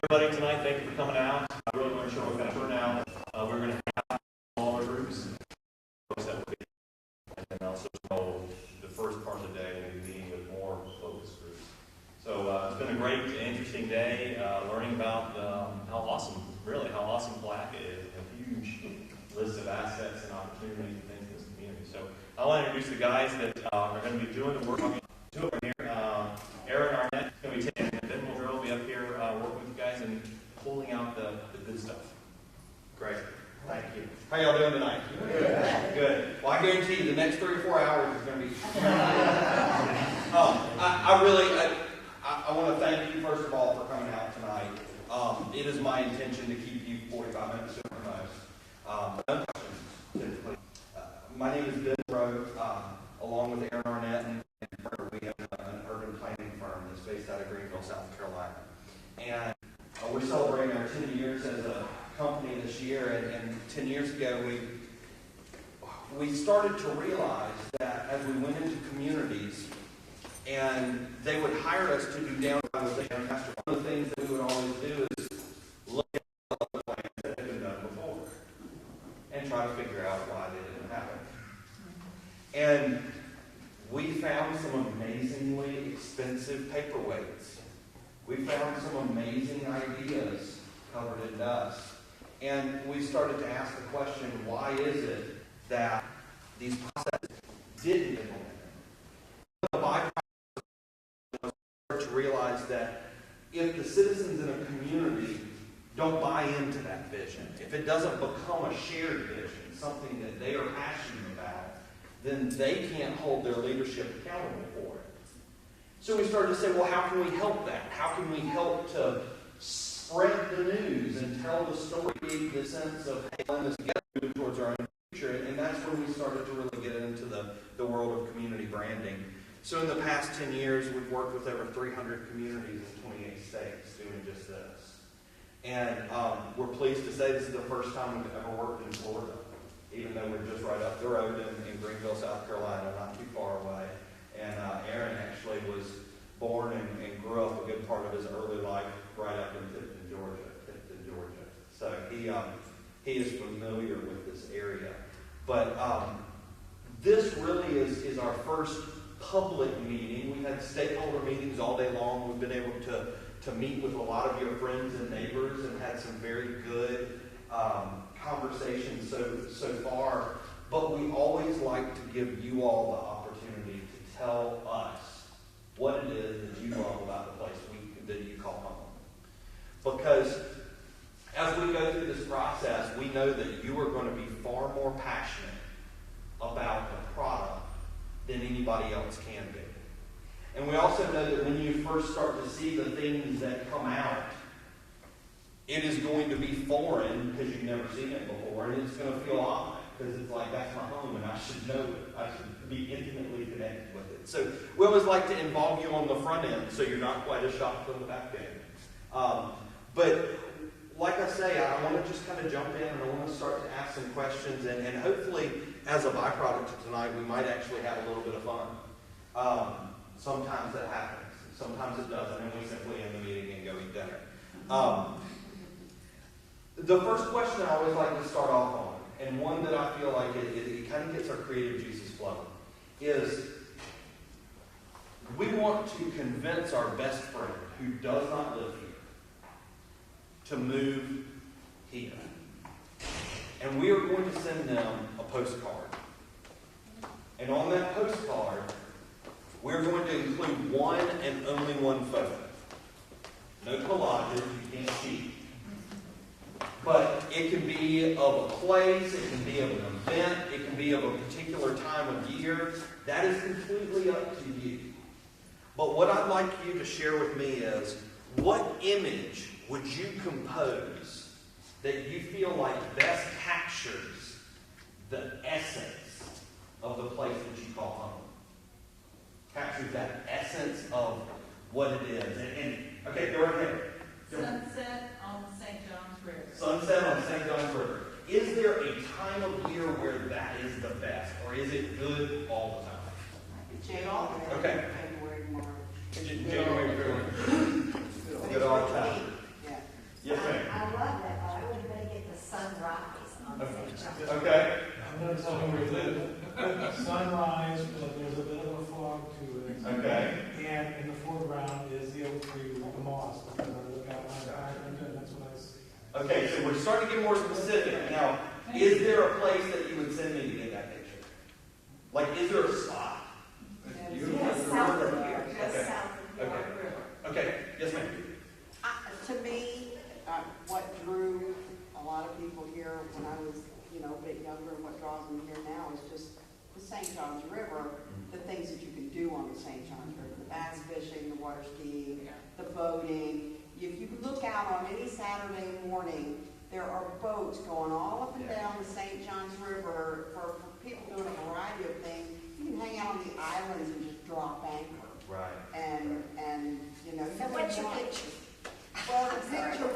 everybody tonight. Thank you for coming out. I really want to show what kind of turnout. We're going to have smaller groups. That will be, and also the first part of the day we'll be meeting with more focus groups. So it's been a great, interesting day learning about how awesome Palatka is. A huge list of assets and opportunities and things in this community. So I want to introduce the guys that are going to be doing the work. Two of them here. Aaron Arnett is going to be taking the Ben will be up here working with you guys and pulling out the good stuff. Great. Thank you. How y'all doing tonight? Good. Good. Well, I guarantee you the next 3 or 4 hours is going to be. I want to thank you first of all for coming out tonight. It is my intention to keep you 45 minutes sooner than most. No questions, typically. My name is Ben Rowe, along with Aaron Arnett and we have an urban planning firm that's based out of Greenville, South Carolina. And we're celebrating our 10 years as a company this year, and 10 years ago we started to realize that as we went into communities and they would hire us to do downtown with them, one of the things that we would always do is look at all the plans that had been done before and try to figure out why they didn't happen. And we found some amazingly expensive paperweights. We found some amazing ideas covered in dust. And we started to ask the question, why is it that these processes didn't implement it? The byproduct was to realize that if the citizens in a community don't buy into that vision, if it doesn't become a shared vision, something that they are passionate about, then they can't hold their leadership accountable for it. So we started to say, well, how can we help that? How can we help to spread the news and tell the story, the sense of, hey, let's get moving towards our own future? And that's when we started to really get into the world of community branding. So in the past 10 years, we've worked with over 300 communities in 28 states doing just this. And we're pleased to say this is the first time we've ever worked in Florida, even though we're just right up the road in Greenville, South Carolina, not too far away. And Aaron actually was born and grew up a good part of his early life right up in Tipton, Georgia. So he is familiar with this area. But this really is our first public meeting. We've had stakeholder meetings all day long. We've been able to meet with a lot of your friends and neighbors and had some very good conversations so far. But we always like to give you all the opportunity to tell us what it is that you love about the place that you call home. Because as we go through this process, we know that you are going to be far more passionate about the product than anybody else can be. And we also know that when you first start to see the things that come out, it is going to be foreign because you've never seen it before, and it's going to feel odd because it's like, that's my home and I should know it. I should be intimately connected with it. So we always like to involve you on the front end so you're not quite as shocked on the back end. But like I say, I want to just kind of jump in and I want to start to ask some questions, and hopefully as a byproduct of tonight we might actually have a little bit of fun. Sometimes that happens. Sometimes it doesn't, and we simply end the meeting and go eat dinner. The first question I always like to start off on, and one that I feel like it kind of gets our creative juices flowing, is we want to convince our best friend who does not live here to move here. And we are going to send them a postcard. And on that postcard, we're going to include one and only one photo. No collages, you can't cheat. But it can be of a place, it can be of an event, it can be of a particular time of year. That is completely up to you. But what I'd like you to share with me is, what image would you compose that you feel like best captures the essence of the place that you call home? Captures that essence of what it is. And okay, go right ahead. Sunset on St. John's River. Sunset on St. John's River. Is there a time of year where that is the best, or is it good all the time? January. Okay. February, March. January, February. Good all the time. Yeah. Okay, so we're starting to get more specific. Now, is there a place that you would send me to get that picture? Like, is there a spot? Yes, south of here, just Okay. south of here on the river. Okay, yes ma'am. To me, what drew a lot of people here when I was, a bit younger, and what draws them here now is just the St. John's River, the things that you can do on the St. John's River, the bass fishing, the water skiing, the boating. If you look out on any Saturday morning, there are boats going all up and down the St. John's River for people doing a variety of things. You can hang out on the islands and just drop anchor. Right. And So what's your picture? well, the picture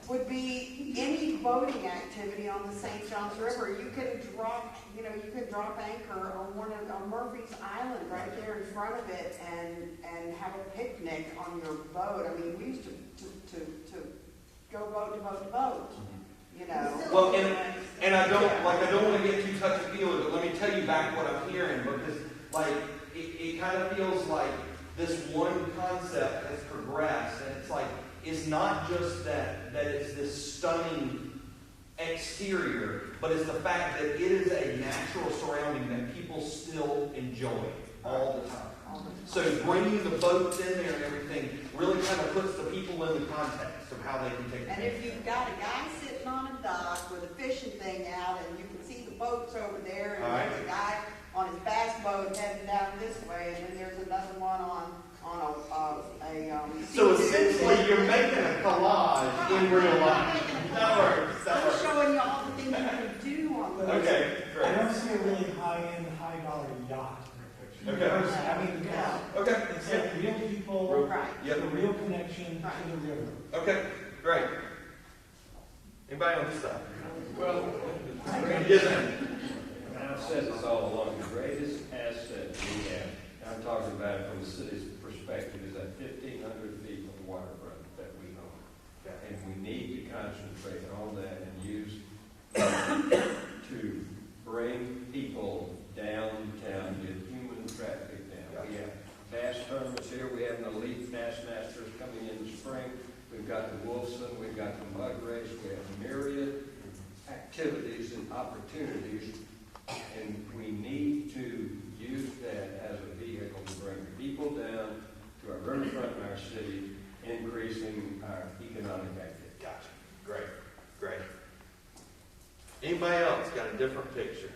would be any boating activity on the St. John's River. You can drop anchor on Murphy's Island right there in front of it and have a picnic on your boat. I mean, we used to go boat to boat to boat, Well, and I don't want to get too touchy-feely, but let me tell you back what I'm hearing, because it kind of feels like this one concept has progressed, and it's not just that it's this stunning exterior, but it's the fact that it is a natural surrounding that people still enjoy all the time. So bringing the boats in there and everything really kind of puts the people in the context of how they can take And advantage. if you've got a guy sitting on a dock with a fishing thing out, and you can see the boats over there, and there's a guy on his bass boat heading down this way, and then there's another one on a So essentially, you're making a collage in real life. That works. I'm showing you all the things you can do on the Okay, I great. don't see a really high-end, high-dollar yacht in the picture. Okay. I mean, Okay. it's like real people, Right. Yep. the real connection Right. to the river. Okay, great. Anybody on this side? Well, Yes, ma'am. I've said this all along, the greatest asset we have, and I'm talking about it from the city's perspective, is that 1,500 feet of waterfront that we own. And we need to concentrate on that and use to bring people downtown, get human traffic down. We have bass tournaments here, we have an elite bass masters coming in the spring. We've got the Wolfson, we've got the mud race, we have myriad activities and opportunities, and we need to use that as a vehicle to bring people down to our riverfront in our city, increasing our economic activity. Gotcha. Great. Great. Anybody else got a different picture?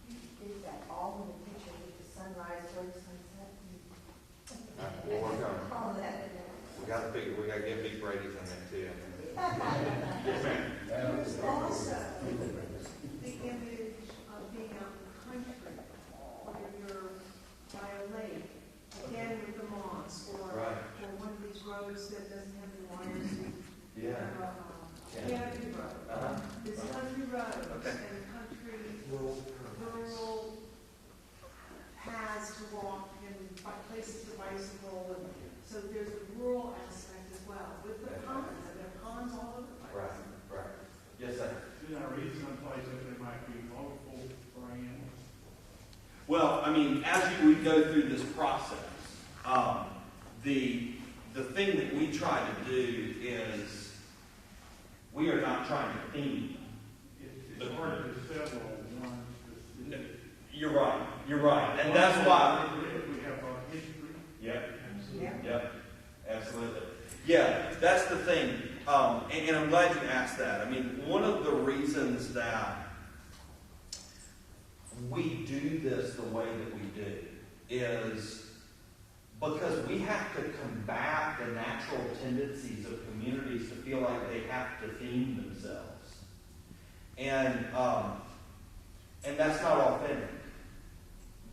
Is that all in the picture with the sunrise or sunset? We'll work on it. All that. We got to get Big Brady's in there too. Yes, ma'am. There's also the image of being out in the country, where you're by a lake, again with the moss, or one of these roads that doesn't have the wires. Canopy road. There's country roads and country rural paths to walk and places to bicycle, and so there's a rural aspect as well, with the ponds, and there are ponds all over the place. Right. Yes, sir. Isn't there a reason in places there might be multiple brands? Well, I mean, as we go through this process, the thing that we try to do is we are not trying to theme. It's hard to settle one specific. You're right, and that's why. We have our history. Yep, absolutely. Yeah, that's the thing, and I'm glad you asked that. I mean, one of the reasons that we do this the way that we do is because we have to combat the natural tendencies of communities to feel like they have to theme themselves. And that's not authentic.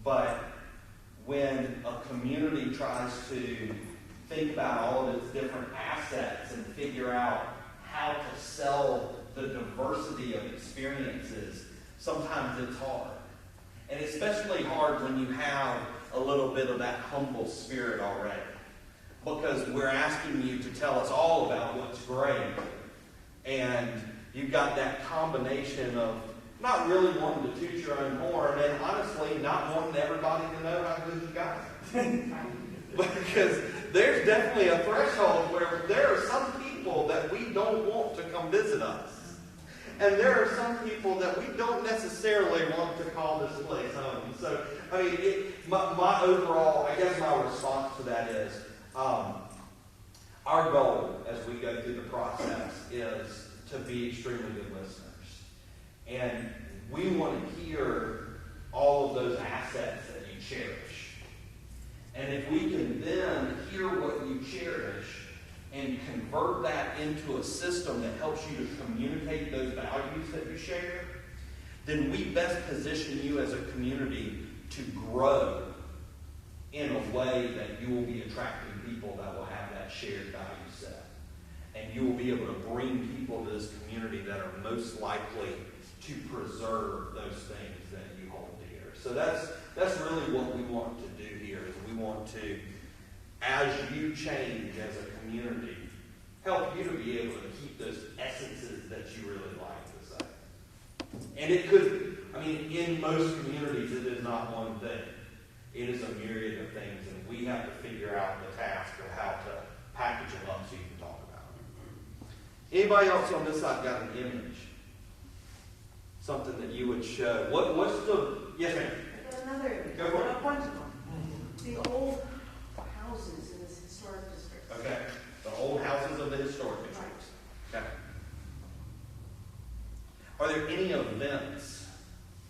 But when a community tries to think about all of its different assets and figure out how to sell the diversity of experiences, sometimes it's hard. And especially hard when you have a little bit of that humble spirit already. Because we're asking you to tell us all about what's great. And you've got that combination of not really wanting to toot your own horn, and honestly not wanting everybody to know how good you got it. Because there's definitely a threshold where there are some people people that we don't want to come visit us. And there are some people that we don't necessarily want to call this place home. So, I mean, my overall, I guess my response to that is, our goal as we go through the process is to be extremely good listeners. And we want to hear all of those assets that you cherish. And if we can then hear what you cherish and convert that into a system that helps you to communicate those values that you share, then we best position you as a community to grow in a way that you will be attracting people that will have that shared value set. And you will be able to bring people to this community that are most likely to preserve those things that you hold dear. So that's really what we want to do here, is we want to, as you change as a community, help you to be able to keep those essences that you really like to say. And it could, I mean, in most communities, it is not one thing. It is a myriad of things, and we have to figure out the task of how to package them up so you can talk about them. Anybody else on this side got an image? Something that you would show? What's the, yes ma'am? Another image. Go for it. A bunch of them. The old houses in this historic district. Okay. The old houses of the historic districts. Okay. Are there any events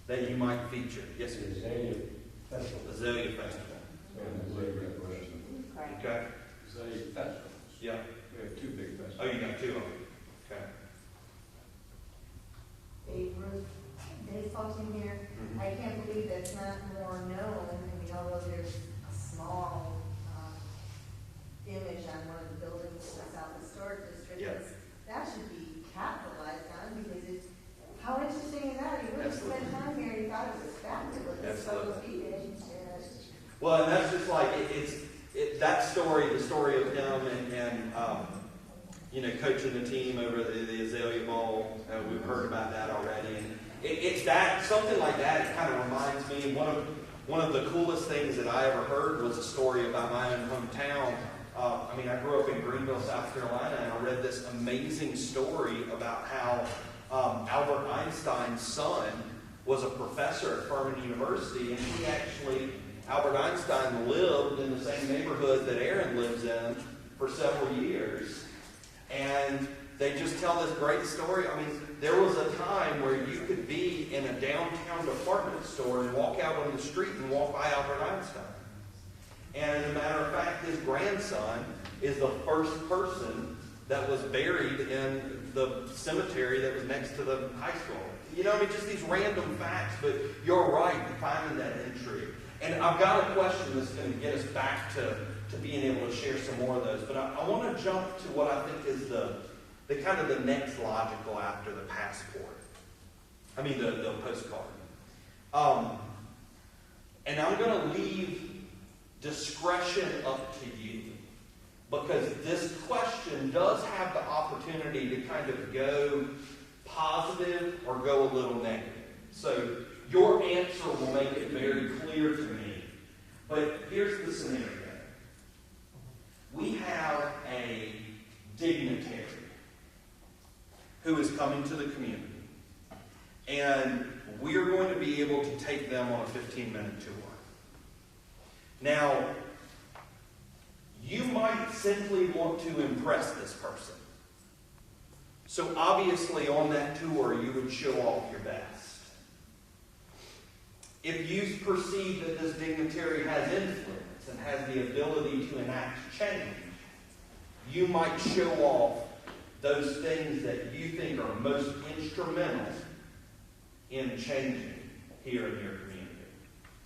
that you might feature? Yes, sir. Azalea Festival. Azalea Festival. Okay. Azalea Festival. Yeah. We have two big festivals. Oh, you got two of them. Okay. Babe Ruth baseball team here. Mhm. I can't believe that's not more known. I mean, although there's a small image on one of the buildings in the South Historic District, Yeah. that should be capitalized on, because it's, how interesting is that? You would have spent time here, you thought it was fabulous. It's supposed to be. Well, and that's just like, that story, the story of him and you know, coaching the team over the Azalea Bowl. We've heard about that already. And it's that, something like that, it kind of reminds me, one of the coolest things that I ever heard was a story about my own hometown. I mean, I grew up in Greenville, South Carolina, and I read this amazing story about how Albert Einstein's son was a professor at Furman University, and he actually, Albert Einstein lived in the same neighborhood that Aaron lives in for several years. And they just tell this great story. I mean, there was a time where you could be in a downtown department store and walk out on the street and walk by Albert Einstein. And as a matter of fact, his grandson is the first person that was buried in the cemetery that was next to the high school. You know, I mean, just these random facts, but you're right in finding that intrigue. And I've got a question that's going to get us back to being able to share some more of those. But I want to jump to what I think is the kind of the next logical after the passport. I mean, the postcard. And I'm going to leave discretion up to you, because this question does have the opportunity to kind of go positive or go a little negative. So your answer will make it very clear to me. But here's the scenario. We have a dignitary who is coming to the community, and we're going to be able to take them on a 15-minute tour. Now, you might simply want to impress this person. So obviously on that tour, you would show off your best. If you perceive that this dignitary has influence and has the ability to enact change, you might show off those things that you think are most instrumental in changing here in your community.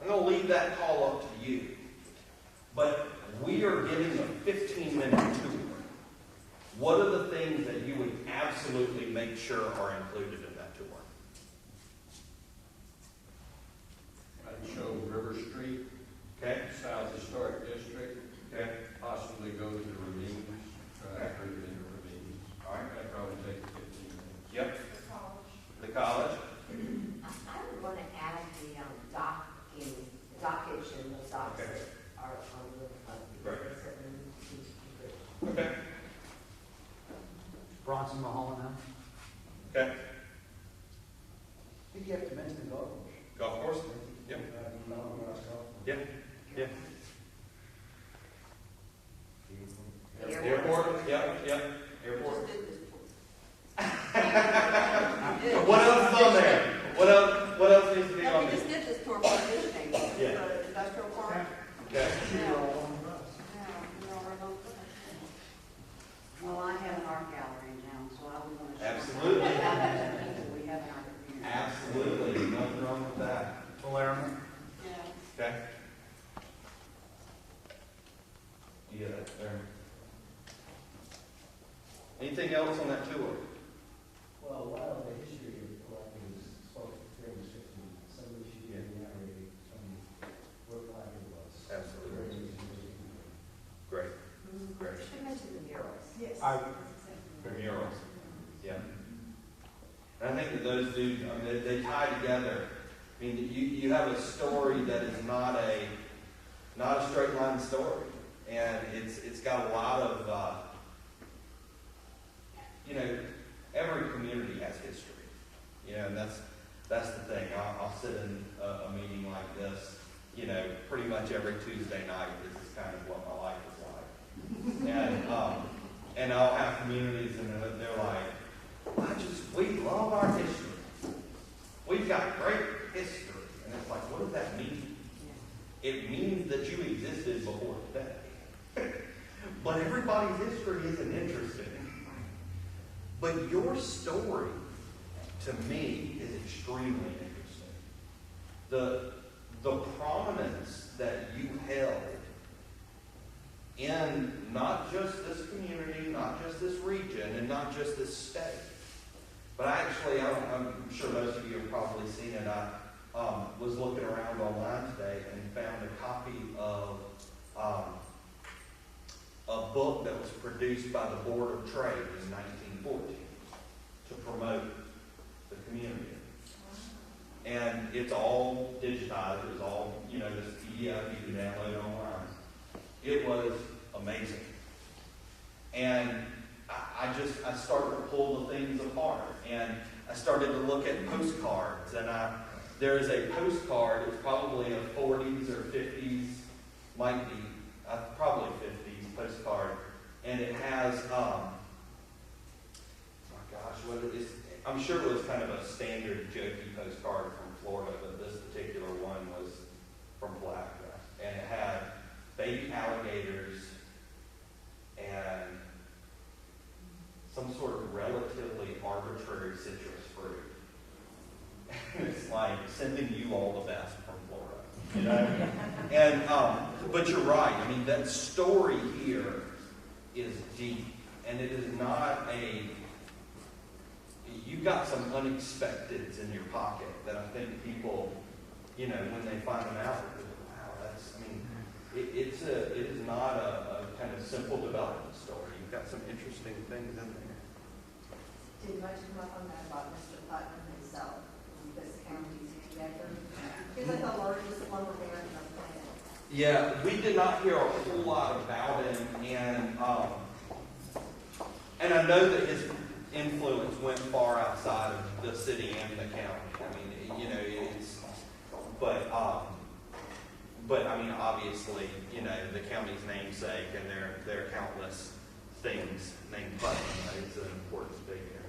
I'm going to leave that call up to you. But we are giving a 15-minute tour. What are the things that you would absolutely make sure are included in that tour? I'd show River Street, Okay? South Historic District, Okay? possibly go to the ravines, Okay. through the ravines. All right. That'd probably take 15 minutes. Yep. The college. I would want to add the dockage and the docks Okay. that are on the Right. certain. Okay. Councilman Hall now? Okay, I think you have to mention the golf course. golf course? Yep. Yeah, yeah. Airport, yep, yep, airport. Just did this tour. What else is on there? What else needs to be No, on we there? just did this tour for this thing, Yeah. the industrial park. Okay. Yeah. Yeah, we're all right on that. Well, I have an art gallery now, so I was gonna show. Absolutely. People we have in our community. Absolutely, nothing wrong with that. Palermo? Yeah. Okay? You get it there. Anything else on that tour? Well, a lot of the history of Palatka is spoken fairly strictly. Some of it should be narrated from where Palatka was. Absolutely. Great, great. Should mention the murals. Yes. The murals. Yeah. And I think that those do, I mean, they tie together. I mean, you have a story that is not a straight line story. And it's got a lot of, every community has history. And that's the thing. I'll sit in a meeting like this, pretty much every Tuesday night. This is kind of what my life is like. And I'll have communities and they're like, we love our history. We've got great history. And it's like, what does that mean? It means that you existed before today. But everybody's history isn't interesting. But your story, to me, is extremely interesting. The prominence that you held in not just this community, not just this region, and not just this state. But actually, I'm sure most of you have probably seen it. I was looking around online today and found a copy of a book that was produced by the Board of Trade in 1914 to promote the community. And it's all digitized. It's all, this PDF you can download online. It was amazing. And I started to pull the things apart. And I started to look at postcards. And there is a postcard, it's probably a 40s or 50s, might be, probably 50s postcard. And it has, I'm sure it was kind of a standard jokey postcard from Florida, but this particular one was from Palatka. And it had baby alligators and some sort of relatively arbitrary citrus fruit. It's like sending you all the best from Florida, And but you're right. I mean, that story here is deep, and it is not you've got some unexpecteds in your pocket that I think people, when they find them out, wow, it is not a kind of simple development story. You've got some interesting things in there. Did much come up on that about Mr. Putnam himself, this county's together? He's like the largest lumber baron on the planet. Yeah, we did not hear a whole lot about him, and I know that his influence went far outside of the city and the county. I mean, but I mean, obviously, the county's namesake, and there are countless things named Putnam. It's an important figure.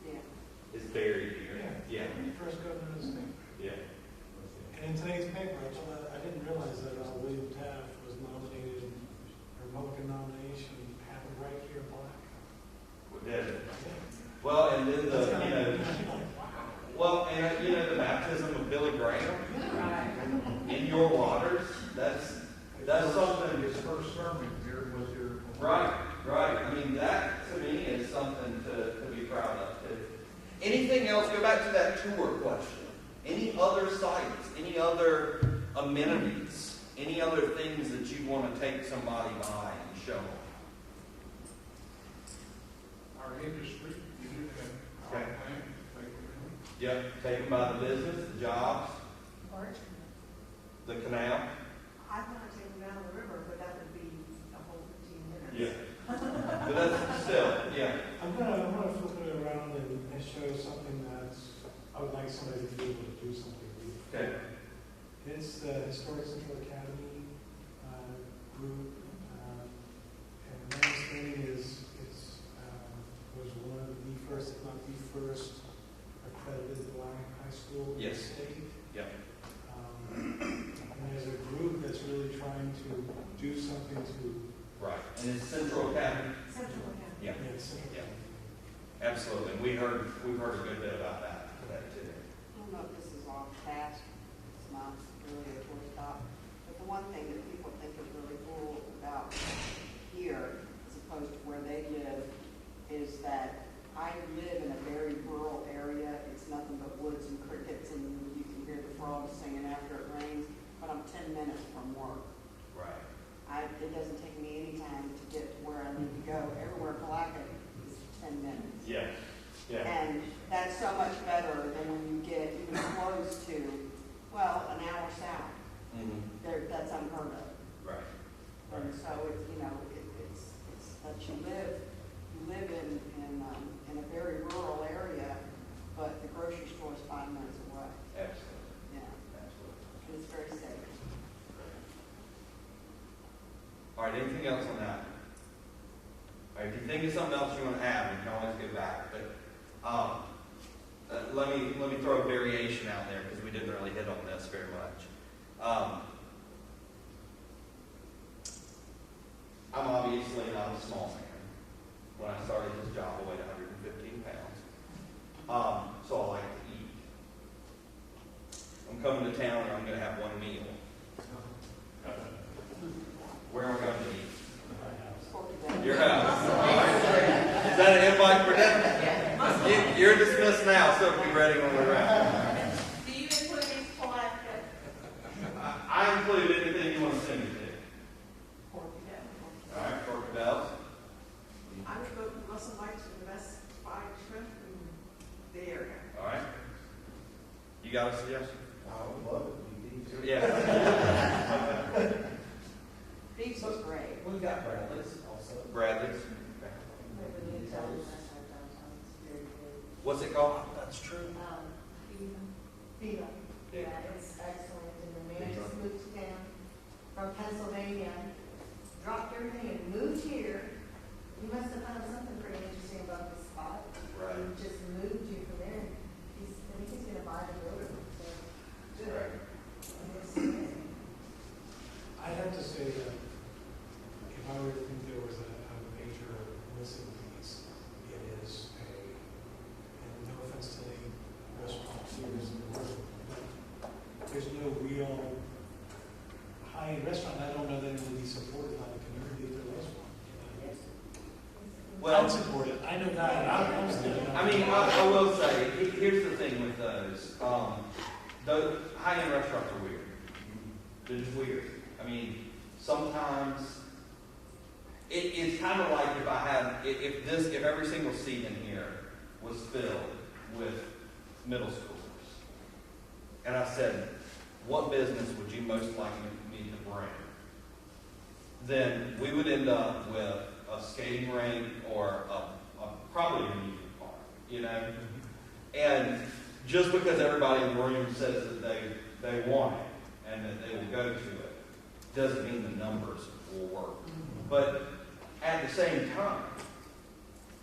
Yeah. It's buried here. Yeah. First governor of the state. Yeah. And in today's paper, I didn't realize that William Taft was nominated, a Republican nomination happened right here in Palatka. Did it? Well, and then the baptism of Billy Graham in your waters. That's something. His first sermon here was here. Right. I mean, that to me is something to be proud of too. Anything else? Go back to that tour question. Any other sites? Any other amenities? Any other things that you want to take somebody by and show them? Our industry, you do have our Okay. plant, Yep. Take them by the business, the jobs, the canal. I want to take them down the river, but that would be a whole 15 minutes. Yeah. but that's still, yeah. I'm gonna flip it around and show something that's, I would like somebody to be able to do something with. Okay. It's the Historic Central Academy group, and my understanding is was one of the first, if not the first, accredited black high school in the Yes. state. Yep. And there's a group that's really trying to do something to. Right. And it's Central Academy? Central Academy. Yeah. Yeah, Central Yeah. Academy. Absolutely. We've heard a good bit about that today too. I don't know if this is off task, it's not really a tour stop, but the one thing that people think is really cool about here, as opposed to where they live, is that I live in a very rural area. It's nothing but woods and crickets, and you can hear the frogs singing after it rains, but I'm 10 minutes from work. Right. It doesn't take me any time to get to where I need to go. Everywhere Palatka is 10 minutes. Yeah. Yeah. And that's so much better than when you get even close to, well, an hour south. Mm-hmm. That's unheard of. Right. And so it's, it's that you live in a very rural area, but the grocery store is 5 minutes away. Absolutely. Yeah, Absolutely. and it's very safe. All right, anything else on that? All right, if you think of something else you want to add, we can always go back. But let me throw a variation out there because we didn't really hit on this very much. I'm obviously not a small man. When I started this job, I weighed 115 pounds. So I like to eat. I'm coming to town and I'm going to have one meal. Where am I going to eat? Your house. All right. Is that an invite for dinner? You're dismissed now, so be ready when we're around. Do you include these Palatka? I include anything you want to send me to. Pork All right, pork bells. I would go to Russell Mike's for the best fried shrimp in the area. All right. You got a suggestion? I would love it to be these. Yeah. Beef is great. We've got Bradley's also. Bradley's. Okay. The new Italian restaurant downtown is very good. What's it called? That's true. Viva. Yeah, it's excellent, and the man just moved to town from Pennsylvania, dropped everything and moved here. You must have found something pretty interesting about this spot. Right. He just moved you from there. I think he's gonna buy the building, so. Good. Right. It's amazing. I'd have to say that if I were to think there was a major missing piece, it is and no offense to any restaurants here in the world, but there's no real high-end restaurant. I don't know that it would be supported by the community if there was one. Well, I'd support it. I know that. I mean, I will say, here's the thing with those. Those high-end restaurants are weird. They're just weird. I mean, sometimes it's kind of like if every single seat in here was filled with middle schoolers, and I said, what business would you most like me to bring? Then we would end up with a skating rink or probably an amusement park, you know? And just because everybody in the room says that they want it and that they will go to it, doesn't mean the numbers will work. But at the same time,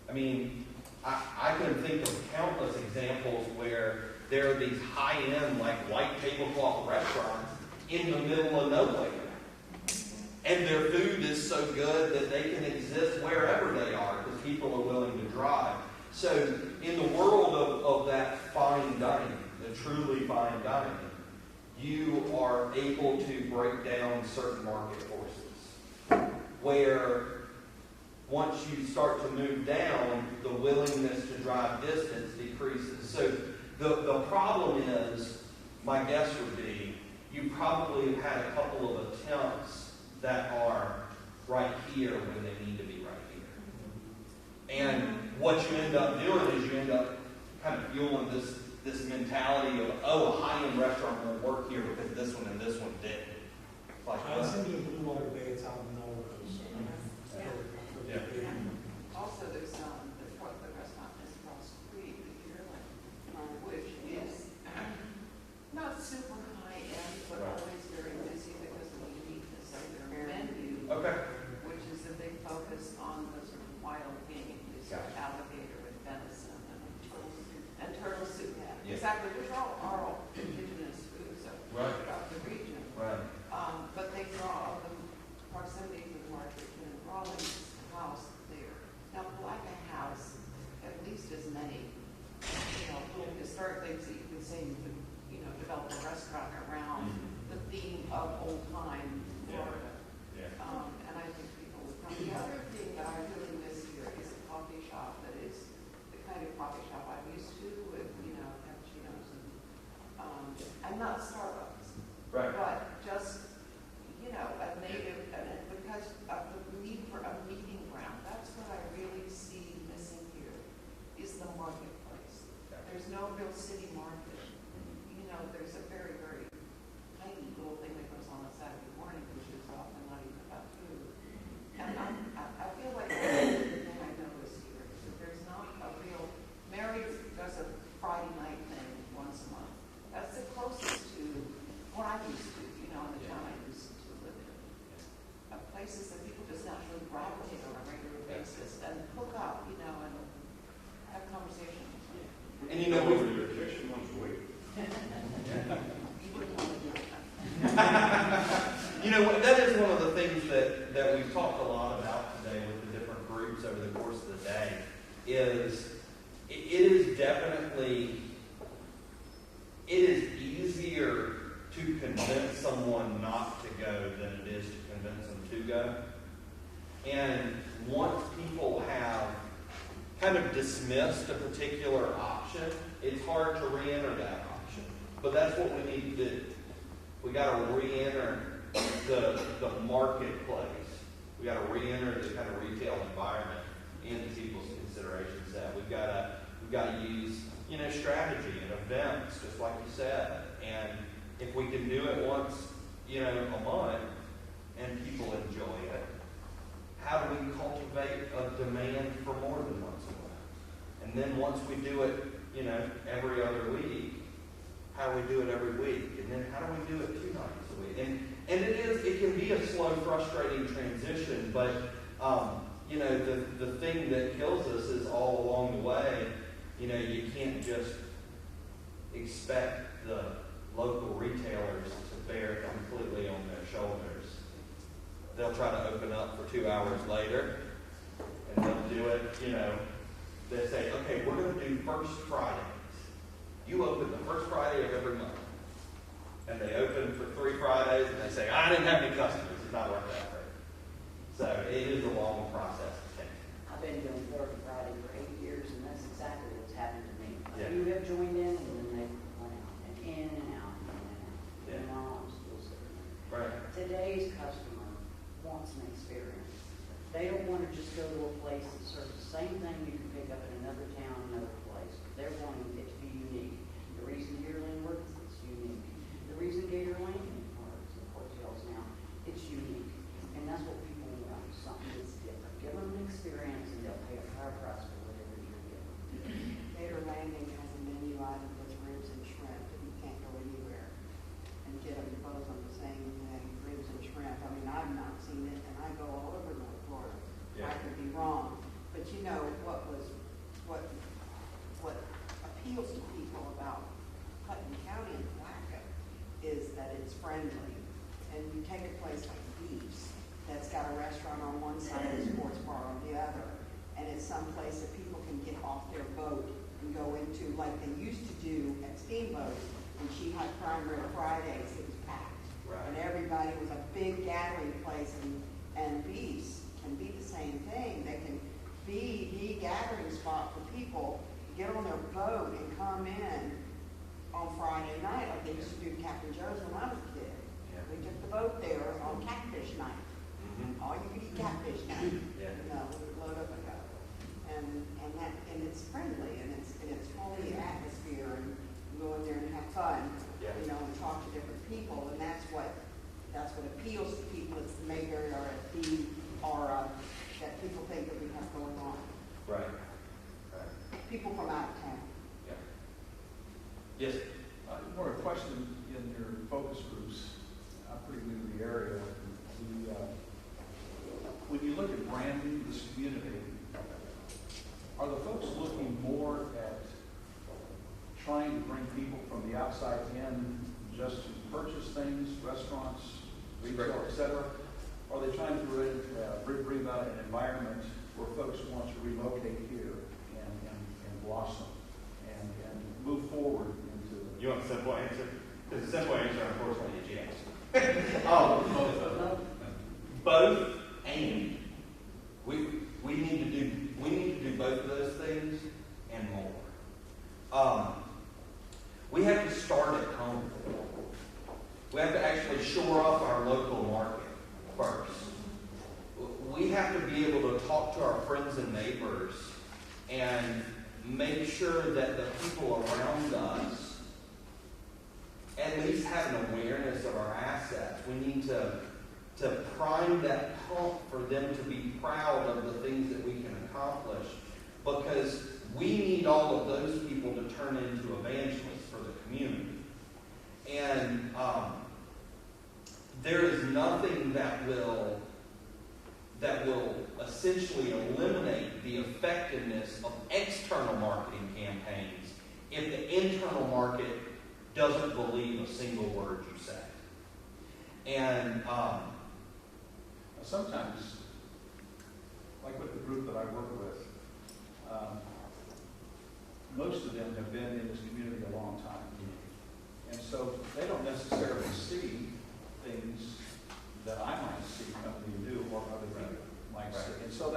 I mean, I can think of countless examples where there are these high-end, like white tablecloth restaurants in the middle of nowhere. And their food is so good that they can exist wherever they are because people are willing to drive. So in the world of that fine dining, the truly fine dining, you are able to break down certain market forces where once you start to move down, the willingness to drive distance decreases. So the problem is, my guess would be, you probably have had a couple of attempts that are right here when they need to be right here. And what you end up doing is you end up kind of fueling this mentality of, oh, a high-end restaurant won't work here because this one and this one didn't. Like I was thinking of Blue Water Bay, it's out in Melrose. Yeah. actually gravitate on a regular basis and hook up, you know, and have conversations. And you know, we Your objection once a week. You wouldn't want to do it. You know, that is one of the things that we've talked a lot about today with the different groups over the course of the day is it is definitely, it is easier to convince someone not to go than it is to convince them to go. And once people have kind of dismissed a particular option, it's hard to re-enter that option. But that's what we need to do. We got to re-enter the marketplace. We got to re-enter the kind of retail environment into people's consideration set. We've got to use, you know, strategy and events, just like you said. And if we can do it once, you know, a month, and people enjoy it, how do we cultivate a demand for more than once a month? And then once we do it, you know, every other week, how do we do it every week? And then how do we do it 2 nights a week? And it can be a slow, frustrating transition, but you know, the thing that kills us is all along the way, you know, you can't just expect the local retailers to bear it completely on their shoulders. They'll try to open up for 2 hours later, and they'll do it, you know, they say, okay, we're going to do First Fridays. You open the first Friday of every month. And they open for 3 Fridays, and they say, I didn't have any customers. It's not worth that way. So it is a long process to take. I've been doing Third Friday for 8 years, and that's exactly what's happened to me. Yeah. You have joined in, and then they went out, and in and out, and in and out. Yeah. And now I'm still sitting there. Right. Today's customer wants an experience. They don't want to just go to a place that serves the same thing you can pick up in another town, another place. They're wanting it to be unique. The reason Deerland works, it's unique. The reason Gator Lane works, of course, Hills now, it's unique. And that's what people want, something that's different. Give them an experience, and they'll pay a higher price for whatever you're giving. Gator Landing has a menu item with ribs and shrimp, and you can't go anywhere and get them both on the same thing, ribs and shrimp. I mean, I've not seen it, and I go all over North Florida. Yeah. I could be wrong, but you know what appeals to people about Putnam County and Palatka is that it's friendly. And you take a place like Beef's that's got a restaurant on one side and a sports bar on the other, and it's some place that people can get off their boat and go into, like they used to do at Steamboat. When she had Prime Rib Fridays, it was packed. Right. And everybody was a big gathering place, and Beef's can be the same thing. They can be the gathering spot for people to get on their boat and come in on Friday night, like they used to do Captain Joe's when I was a kid. Yeah. We took the boat there on catfish night. Mm-hmm. All you could eat catfish night. Yeah. You know, we would load up and go. And it's friendly, and it's full of atmosphere, and you go in there and have fun. Yeah. You know, and talk to different people, and that's what appeals to people. It's the Mayberry or a D or that people think that we have going on. Right. Right. People from out of town. Yeah. Yes. More a question in your focus groups. I'm pretty new to the area. When you look at branding this community, are the folks looking more at trying to bring people from the outside in just to purchase things, restaurants, retail, et cetera? Are they trying to bring about an environment where folks want to relocate here and blossom and move forward into You want a simple answer? Because the simple answer, unfortunately, is yes. Both and. We need to do both of those things and more. We have to start at home. We have to actually shore up our local market first. We have to be able to talk to our friends and neighbors and make sure that the people around us at least have an awareness of our assets. We need to prime that pump for them to be proud of the things that we can accomplish, because we need all of those people to turn into evangelists for the community. And there is nothing that that will essentially eliminate the effectiveness of external marketing campaigns if the internal market doesn't believe a single word you say. And sometimes, like with the group that I work with, most of them have been in this community a long time. And so they don't necessarily see things that I might see company do or other people might see. And so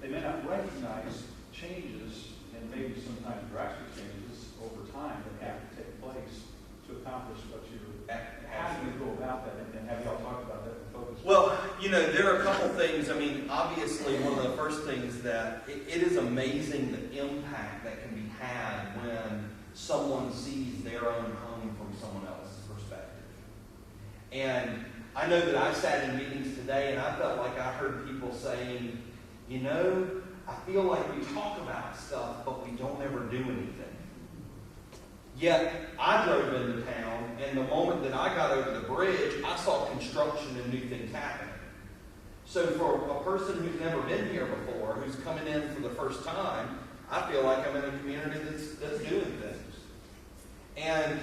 they may not recognize changes, and maybe sometimes drastic changes over time that have to take place to accomplish what you're. How do you go about that? And have y'all talked about that in focus? well, there are a couple things. I mean, obviously, one of the first things that it is amazing the impact that can be had when someone sees their own home from someone else's perspective. And I know that I sat in meetings today and I felt like I heard people saying, I feel like we talk about stuff, but we don't ever do anything. Yet, I drove into town, and the moment that I got over the bridge, I saw construction and new things happening. So for a person who's never been here before, who's coming in for the first time, I feel like I'm in a community that's doing things. And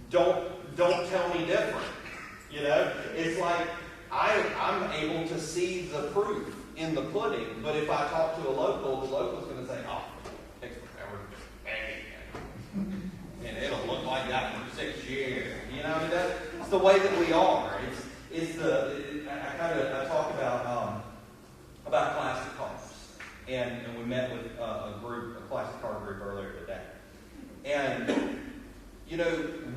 don't tell me different. It's like I'm able to see the proof in the pudding, but if I talk to a local, the local's going to say, "Oh, takes forever, and it'll look like that for 6 years." That's the way that we are. I talk about classic cars, and we met with a classic car group earlier today, and.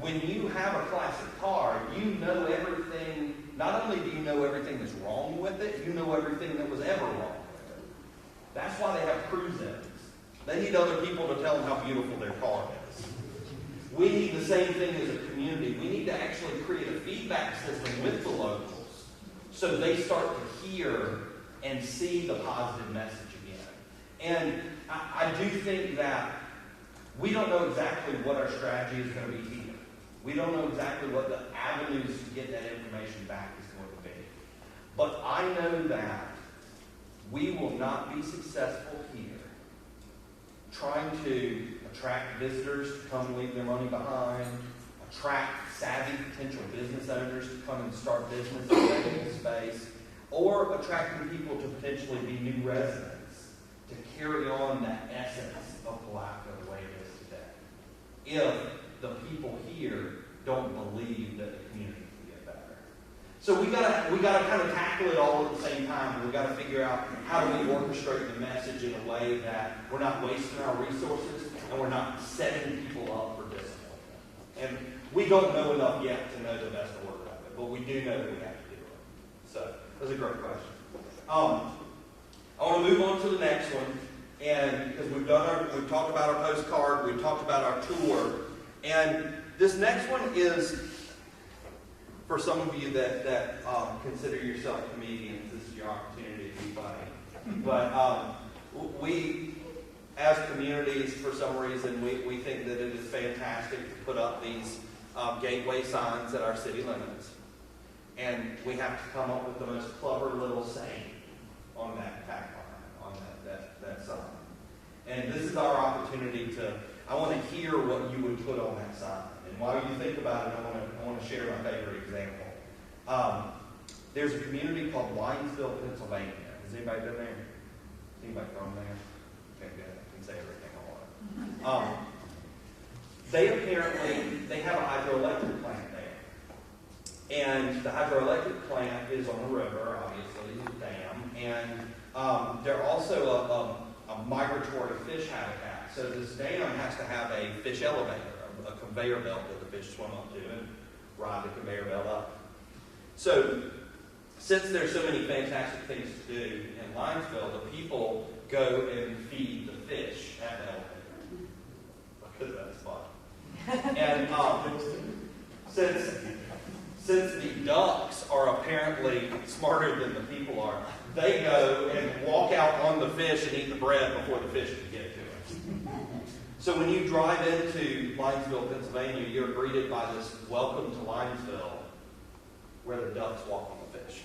When you have a classic car, you know everything. Not only do you know everything that's wrong with it, you know everything that was ever wrong with it. That's why they have cruise ins. They need other people to tell them how beautiful their car is. We need the same thing as a community. We need to actually create a feedback system with the locals so they start to hear and see the positive message again. And I do think that we don't know exactly what our strategy is going to be here. We don't know exactly what the avenues to get that information back is going to be. But I know that we will not be successful here trying to attract visitors to come leave their money behind, attract savvy potential business owners to come and start business in the space, or attracting people to potentially be new residents to carry on that essence of Palatka the way it is today. If the people here don't believe that the community can get better. So we gotta kind of tackle it all at the same time. We gotta figure out how do we orchestrate the message in a way that we're not wasting our resources and we're not setting people up for disappointment. And we don't know enough yet to know the best order of it, but we do know that we have to do it. So that's a great question. I want to move on to the next one. And because we've talked about our postcard, we've talked about our tour, and this next one is for some of you that consider yourself comedians. This is your opportunity to be funny. But we, as communities, for some reason, we think that it is fantastic to put up these gateway signs at our city limits, and we have to come up with the most clever little saying on that tagline, on that sign. And this is our opportunity I want to hear what you would put on that sign. And while you think about it, I want to share my favorite example. There's a community called Linesville, Pennsylvania. Has anybody been there? Has anybody from there? Okay, good. I can say everything I want. They have a hydroelectric plant there. And the hydroelectric plant is on the river, obviously, the dam. And they're also a migratory fish habitat. So this dam has to have a fish elevator, a conveyor belt that the fish swim up to and ride the conveyor belt up. So since there's so many fantastic things to do in Linesville, the people go and feed the fish at the elevator. Because that's fun. And since the ducks are apparently smarter than the people are, they go and walk out on the fish and eat the bread before the fish can get to it. So when you drive into Linesville, Pennsylvania, you're greeted by this welcome to Linesville, where the ducks walk on the fish.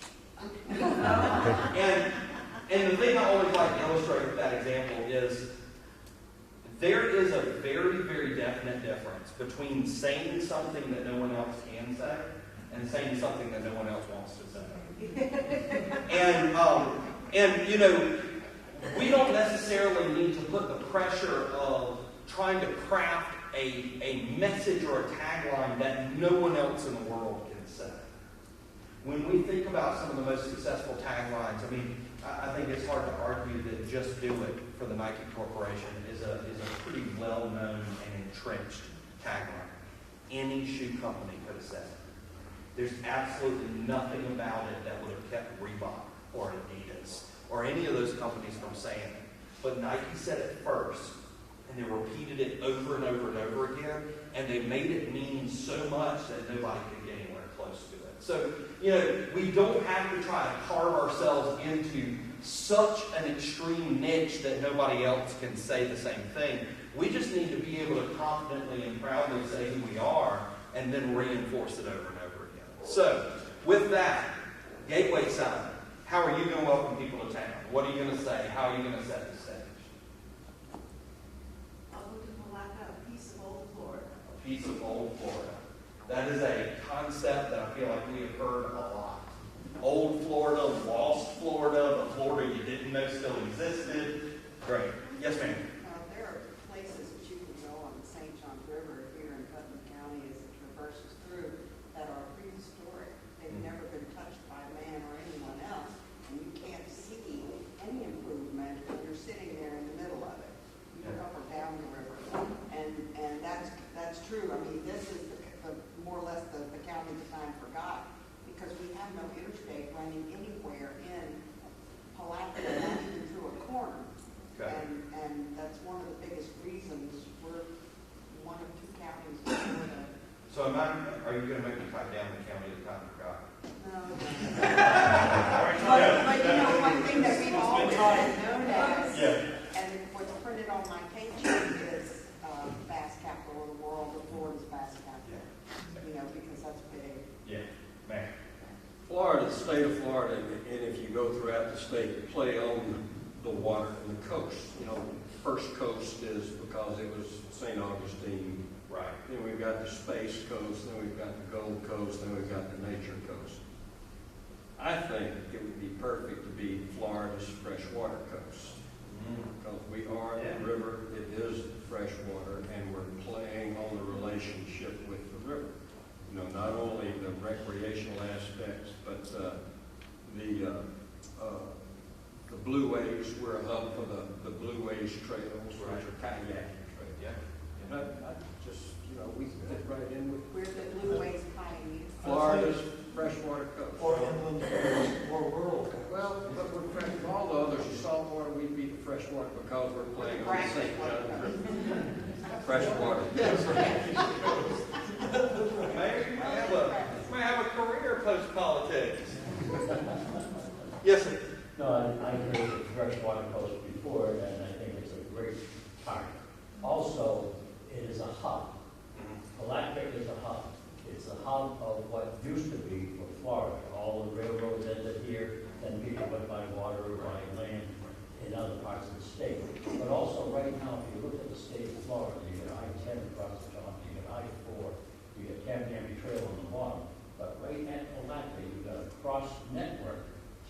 And the thing I always like to illustrate with that example is there is a very, very definite difference between saying something that no one else can say and saying something that no one else wants to say. And you know, we don't necessarily need to put the pressure of trying to craft a message or a tagline that no one else in the world can say. When we think about some of the most successful taglines, I mean, I think it's hard to argue that "Just Do It" for the Nike Corporation is a pretty well-known and entrenched tagline. Any shoe company could have said it. There's absolutely nothing about it that would have kept Reebok or Adidas or any of those companies from saying it. But Nike said it first, and they repeated it over and over and over again, and they made it mean so much that nobody could get anywhere close to it. So, you know, we don't have to try to carve ourselves into such an extreme niche that nobody else can say the same thing. We just need to be able to confidently and proudly say who we are and then reinforce it over and over again. So, with that, gateway sign. How are you going to welcome people to town? What are you going to say? How are you going to set the stage? Welcome to Palatka, a piece of old Florida. A piece of old Florida. That is a concept that I feel like we have heard a lot. Old Florida, lost Florida, the Florida you didn't know still existed. Great. Yes, ma'am. There are places that you can go on the St. Johns River here in Putnam County as it traverses through that are prehistoric. They've never been touched by man or anyone else, and you can't see any improvement when you're sitting there in the middle of it. You look up or down the river, and that's true. I mean, this is the more or less the county that time forgot, because we have no interstate running anywhere in Palatka, not even through a corner. Okay. And that's one of the biggest reasons we're one of two counties in Florida. So are you going to make me type down the county that I forgot? No. But you know, one thing that we've always been known as, and what's printed on my paycheck is bass capital of the world, or Florida's bass capital. You know, because that's big. Yeah, man. Florida, the state of Florida, and if you go throughout the state, play on the water and the coast. You know, first coast is because it was St. Augustine. Right. Then we've got the Space Coast, then we've got the Gold Coast, then we've got the Nature Coast. I think it would be perfect to be Florida's freshwater coast. Because we are the river, it is freshwater, and we're playing on the relationship with the river. You know, not only the recreational aspects, but the Blue Waves, we're a hub for the Blue Waves trails, which are kayaking trails. Yeah. And I just, you know, we fit right in with We're the Blue Waves pioneers. Florida's freshwater coast. Or inland, or rural. Well, but we're fresh, all the others, the saltwater, we'd be the freshwater because we're playing on the St. Johns River. Freshwater. May have a career post-politics. Yes, sir. No, I heard the freshwater coast before, and I think it's a great target. Also, it is a hub. Palatka is a hub. It's a hub of what used to be for Florida. All the railroads ended here, then people went by water or by land in other parts of the state. But also right now, if you look at the state of Florida, you get I-10 across the top, you get I-4, you get Tamiami Trail on the bottom. But right at Palatka, you've got a cross network,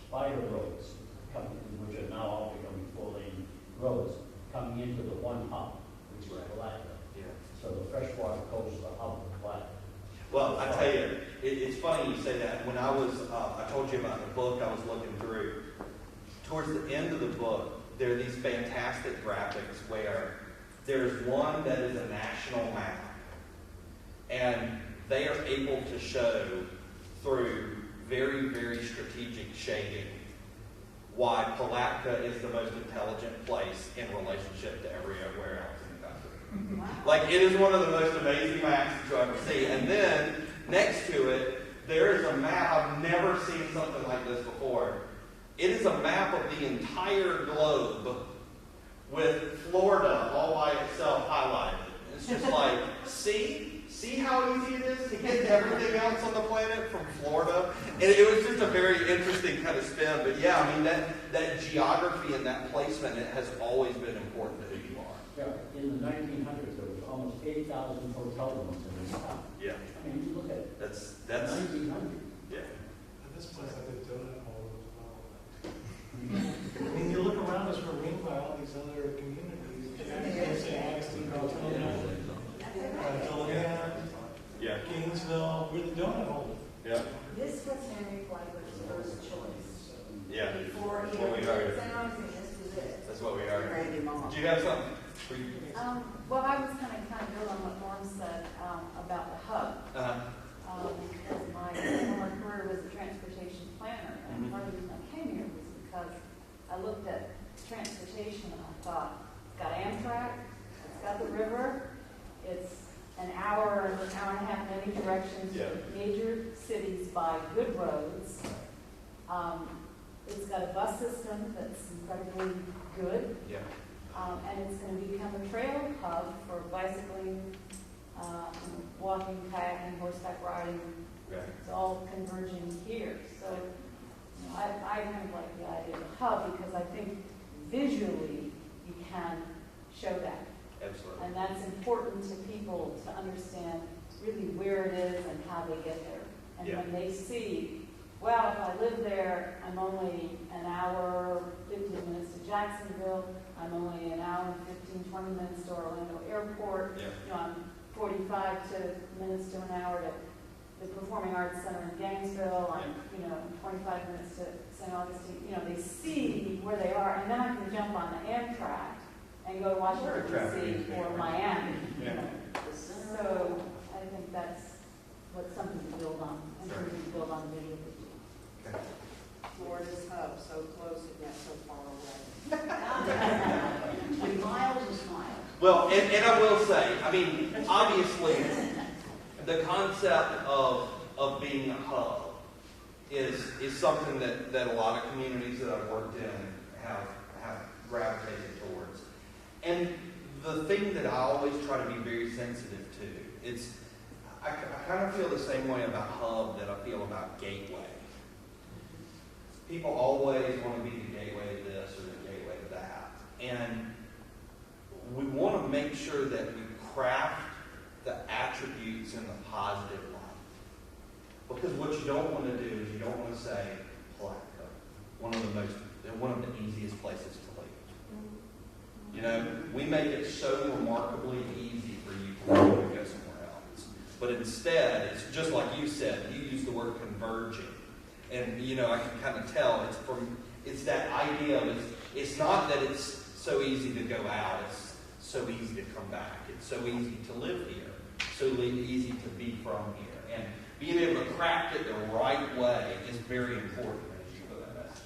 spider roads, which are now all becoming four-lane roads, coming into the one hub, which is Palatka. Yeah. So the freshwater coast is the hub of Palatka. Well, I tell you, it's funny you say that. When I told you about the book I was looking through, towards the end of the book, there are these fantastic graphics where there's one that is a national map, and they are able to show through very, very strategic shading why Palatka is the most intelligent place in relationship to everywhere else in the country. Wow. Like, it is one of the most amazing maps that you'll ever see. And then, next to it, there is a map. I've never seen something like this before. It is a map of the entire globe with Florida all by itself highlighted. It's just like, see? see how easy it is to get everything else on the planet from Florida? And it was just a very interesting kind of spin. But yeah, I mean, that geography and that placement, it has always been important to who you are. Yeah, in the 1900s, there was almost 8,000 hotel rooms in this town. Yeah. I mean, you look at it, That's 1900. yeah. And this place had a donut hole as well. I mean, you look around us, we're ringed by all these other communities. Yeah. Gainesville, we're the donut hole. Yeah. This was Henry Flagler's first choice. Yeah. Before he That's what we heard. sounds, and this was it. That's what we are. Randy Moss. Do you have something? For you? Well, I was kind of build on what Norm said about the hub. Because my former career was a transportation planner, and part of the reason I came here was because I looked at transportation and I thought, it's got Amtrak, it's got the river, it's an hour and a half in any direction to major cities by good roads. It's got a bus system that's incredibly good. Yeah. And it's going to become a trail hub for bicycling, walking, kayaking, horseback riding. Okay. It's all converging here. So you know, I kind of like the idea of a hub because I think visually you can show that. Absolutely. And that's important to people to understand really where it is and how they get there. And when they see, well, if I live there, I'm only an hour, 15 minutes to Jacksonville. I'm only an hour and 15, 20 minutes to Orlando Airport. Yeah. You know, I'm 45 minutes to an hour to the Performing Arts Center in Gainesville. I'm, 25 minutes to St. Augustine. You know, they see where they are, and then I can jump on the Amtrak and go to Washington, D.C. or Miami. Yeah. You know. So I think that's what's something to build on, and Sure. something to build on visually. Okay. Florida's hub, so close and yet so far away. Miles is miles. Well, and I will say, I mean, obviously, the concept of being a hub is something that a lot of communities that I've worked in have gravitated towards. And the thing that I always try to be very sensitive to, I kind of feel the same way about hub that I feel about gateway. People always want to be the gateway to this or the gateway to that. And we want to make sure that we craft the attributes in the positive light. Because what you don't want to do is you don't want to say Palatka, one of the easiest places to live. You know, we make it so remarkably easy for you to go somewhere else. But instead, it's just like you said, you use the word converging. And, I can kind of tell it's that idea of it's not that it's so easy to go out, it's so easy to come back. It's so easy to live here, so easy to be from here. And being able to craft it the right way is very important as you put that message.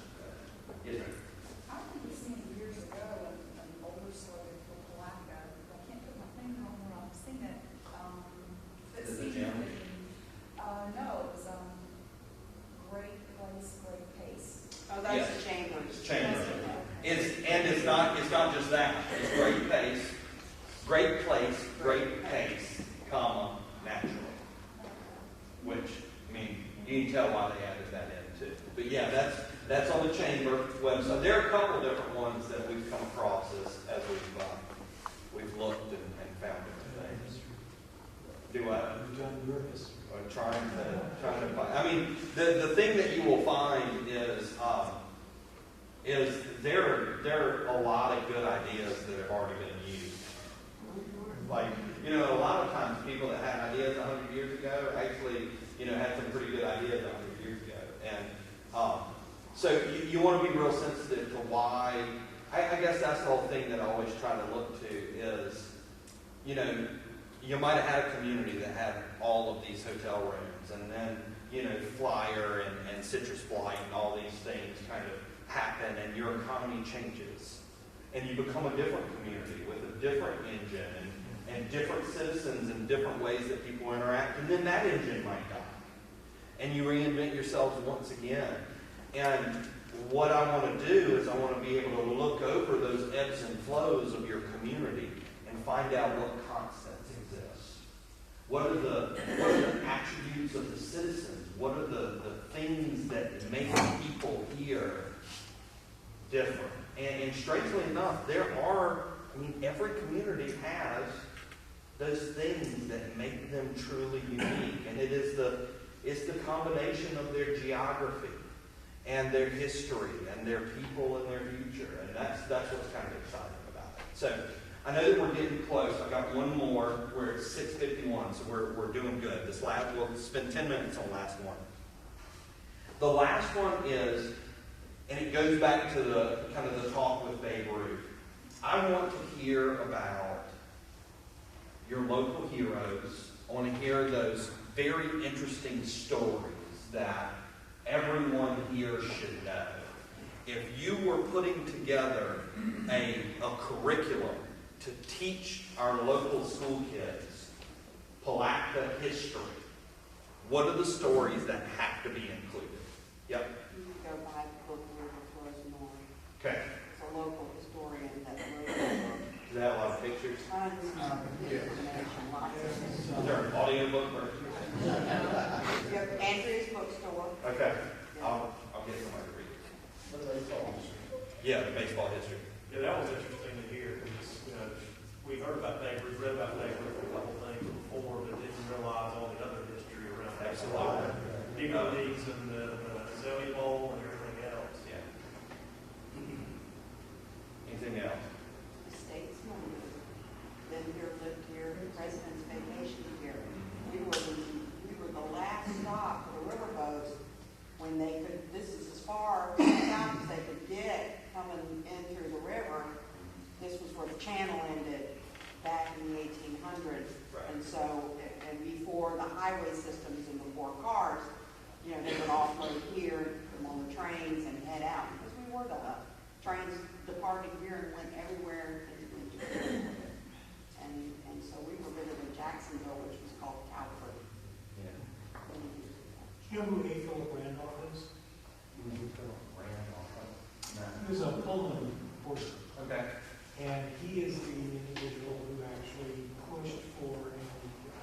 Yes, ma'am. I remember seeing years ago an older slogan for Palatka. I can't put my finger on where I've seen it. That Is it seemed Jim? no, it was great place, great pace. Oh, that's Yes. the Chambers. Chamber. It's not just that. It's great pace, great place, great pace, comma, natural. Which, I mean, you can tell why they added that in too. But yeah, that's on the Chamber website. There are a couple different ones that we've come across as we've looked and found different things. Do I? You've done your history. Or trying to find. I mean, the thing that you will find is there are a lot of good ideas that have already been used. Like, a lot of times people that had ideas 100 years ago actually, had some pretty good ideas 100 years ago. And so you want to be real sensitive to why. I guess that's the whole thing that I always try to look to is, you might have had a community that had all of these hotel rooms, and then, Flyer and Citrus Flight and all these things kind of happen, and your economy changes. And you become a different community with a different engine and different citizens and different ways that people interact, and then that engine might die. And you reinvent yourselves once again. And what I want to do is I want to be able to look over those ebbs and flows of your community and find out what constants exist. What are the attributes of the citizens? What are the things that make people here different? And strangely enough, every community has those things that make them truly unique. And it's the combination of their geography and their history and their people and their future. And that's what's kind of exciting about it. So I know that we're getting close. I've got one more. We're at 6:51, so we're doing good. We'll spend 10 minutes on the last one. The last one is, and it goes back to the kind of the talk with Babe Ruth. I want to hear about your local heroes. I want to hear those very interesting stories that everyone here should know. If you were putting together a curriculum to teach our local school kids Palatka history, what are the stories that have to be included? Yep. You can go buy the book River Flows North. Okay. It's a local historian that wrote the book. Does that have a lot of pictures? Tons of information, lots of Is there an audio book version? You have Andrea's bookstore. Okay. I'll get somebody to read it. What do they call it? Yeah, the baseball history. Yeah, that was interesting to hear, because, we heard about Babe Ruth, read about Babe Ruth, a couple things before, but didn't realize all the other history around that. Absolutely. Negro Leagues and the Zelly Bowl and everything else. Yeah. Anything else? The statesman, lived here, president's vacation here. We were the last stop for the riverboats when they could, this is as far south as they could get coming in through the river. This was where the channel ended back in the 1800s. Right. And so, and before the highway systems and before cars, they would offload here, come on the trains and head out. Because we were the hub. Trains departed here and went everywhere into and so we were visiting Jacksonville, which was called Calvert. Yeah. Do you know who A. Philip Randolph is? He was a Pullman porter. Okay. And he is the individual who actually pushed for and I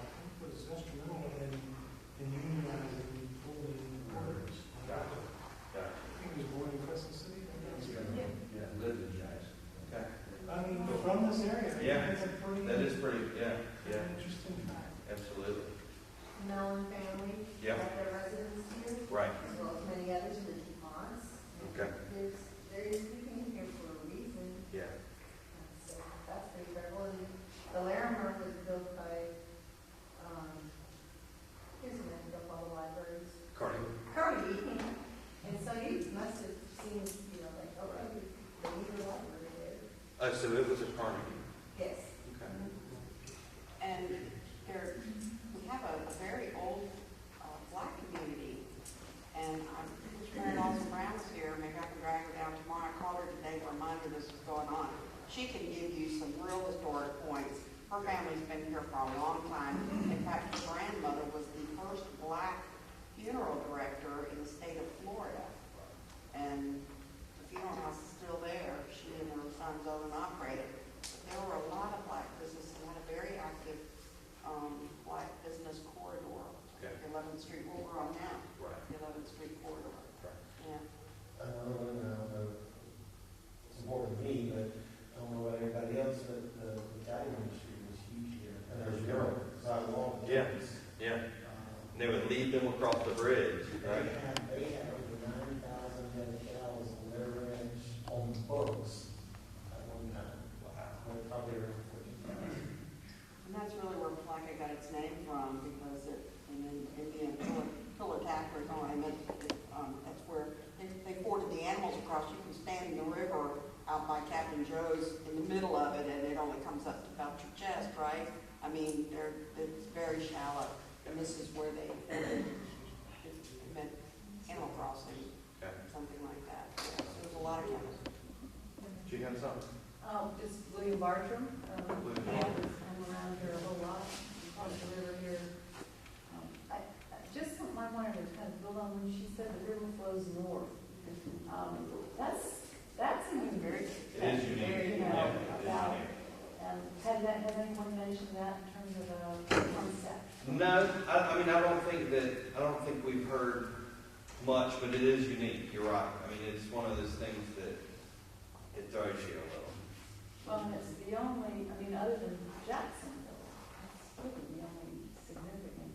think was instrumental in unionizing Pullman porters. Got it. Got it. He was born in Crescent City. Yeah, lived in Jackson. Okay. I mean, from this area. Yeah. It's a pretty, That is pretty, yeah. interesting fact. Absolutely. Mellon family. Yeah. Have their residence here. Right. As well as many others in the DuPonts. Okay. There is people here for a reason. Yeah. So that's pretty credible. And the Larimer was built by, here's a man built all the libraries. Cardi. Cardi. And so you must have seen, like, oh, right, the Weaver Library there. Oh, so it was a Carnegie. Yes. Okay. And we have a very old black community. And I wish Mary Lawson Brown was here. Maybe I can drag her down tomorrow. I called her today to remind her this was going on. She can give you some real historic points. Her family's been here for a long time. In fact, her grandmother was the first black funeral director in the state of Florida. And the funeral house is still there. She and her sons owned and operated. But there were a lot of black businesses and had a very active black business corridor. Okay. 11th Street, where we're on now. Right. The 11th Street corridor. Right. Yeah. I don't know, it's important to me, but I don't know about everybody else, but the Italian industry was huge here. And there's Europe, sidewalk. Yeah. Yeah. And they would lead them across the bridge, right? They had over 9,000 head of cows on their ranch on boats at one time. Wow. Probably around 14,000. And that's really where Palatka got its name from, because in Indian Palatka is on, and that's where they forded the animals across. You can stand in the river out by Captain Joe's in the middle of it, and it only comes up to about your chest, right? I mean, it's very shallow, and this is where they meant Animal Crossing, Okay. something like that. Yeah, so there's a lot of cows. Do you have something? Just William Bartram. William Yeah, Bartram. I'm around here a whole lot, across the river here. Just something I wanted to kind of build on when she said the river flows north. That's a unique. It is unique. Very, Yeah, it is about, unique. and has anyone mentioned that in terms of a concept? I mean, I don't think we've heard much, but it is unique, you're right. I mean, it's one of those things that it throws you a little. Well, and it's the only, I mean, other than Jacksonville, it's really the only significant,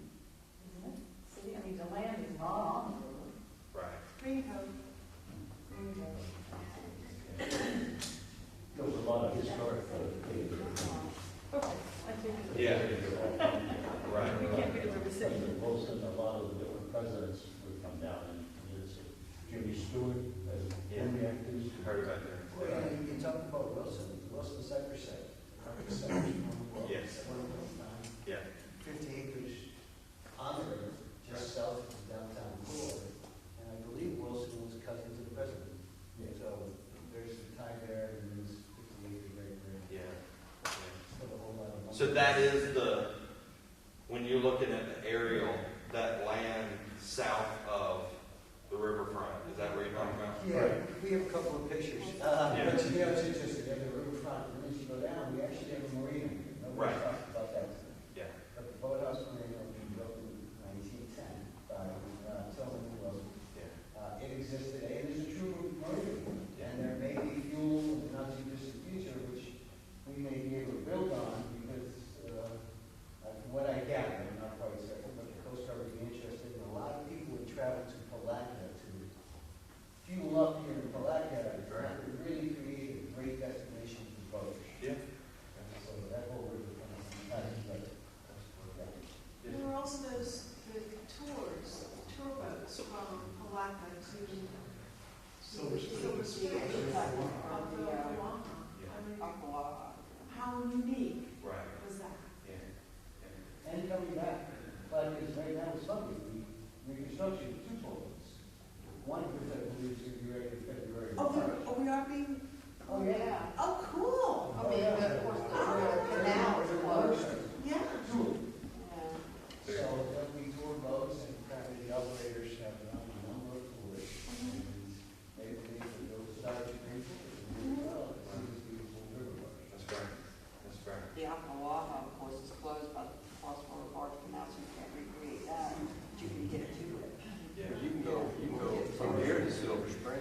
isn't it? City, I mean, the land is not on the river. Right. Rainbow. There was a lot of historic things. Okay, I take it. Yeah. Right. We can't be the river city. President Wilson, a lot of the different presidents would come down and visit. Jimmy Stewart, Henry Actors. Heard about that. Well, yeah, you talked about Wilson, Wilson's Cypress, perfect site from the world. Yes. Yeah. 50 acres on the river, just south of downtown Florida. And I believe Wilson was cousin to the president. Yeah. So there's the tie there, and there's 50 acres right there. Yeah. Still a whole lot of money. So that is when you're looking at the aerial, that land south of the riverfront, is that what you're talking about? Yeah, we have a couple of pictures. Yeah. But you know, it's interesting, you have the riverfront, and as you go down, we actually have a marina. Right. Nobody talks about that. Yeah. But the boathouse marina was built in 1910 by Tillman Wilson. Yeah. It existed, and it's a true marina. And there may be fuel in the not too distant future, which we may be able to build on, because from what I gather, I'm not quite certain, but the Coast Guard would be interested, and a lot of people would travel to Palatka to fuel up here in Palatka. That would really create a great destination for boats. Yeah. And so that whole river kind of There were also the tour boats from Palatka to Silver Spring. Silver Spring. Yeah. Up the Oahu. I mean, how unique Right. was that? Yeah. And coming back, like it's right now with something, reconstruction of two toilets. One of which I believe is going to be ready in February. We are being, Oh, yeah. oh, cool. I mean, of course, the canal is closed. Yeah. Two. Yeah. So there'll be tour boats, and apparently the operators have a number of tours. And they believe that they'll start to bring tours as well, to see this beautiful river. That's right. That's right. The Oahu, of course, is closed by the cross-border barge canal, so you can't recreate that, but you can get to it. Yeah. You can go from here to Silver Spring.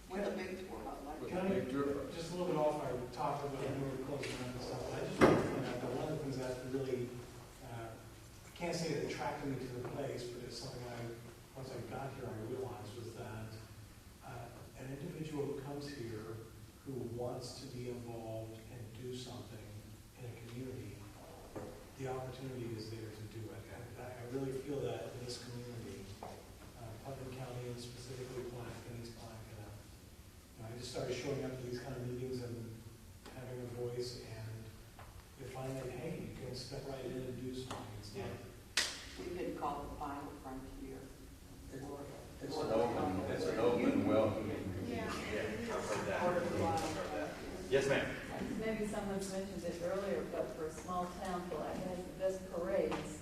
With a big tour, like. With Can a I- big tour bus. Just a little bit off our topic, but I know we're closing around and stuff. I just want to point out that one of the things that really, I can't say it attracted me to the place, but it's something once I got here, I realized was that an individual who comes here who wants to be involved and do something in a community, the opportunity is there to do it. And I really feel that in this community, Putnam County and specifically Palatka and East Palatka, I just started showing up to these kind of meetings and having a voice, and you find that, hey, you can step right in and do something. It's not, We've been called the final frontier. It's an open, welcoming community. Yeah. Yeah. I've heard that. Part of the line. I've heard that. Yes, ma'am. Maybe someone's mentioned it earlier, but for a small town, Palatka has the best parades.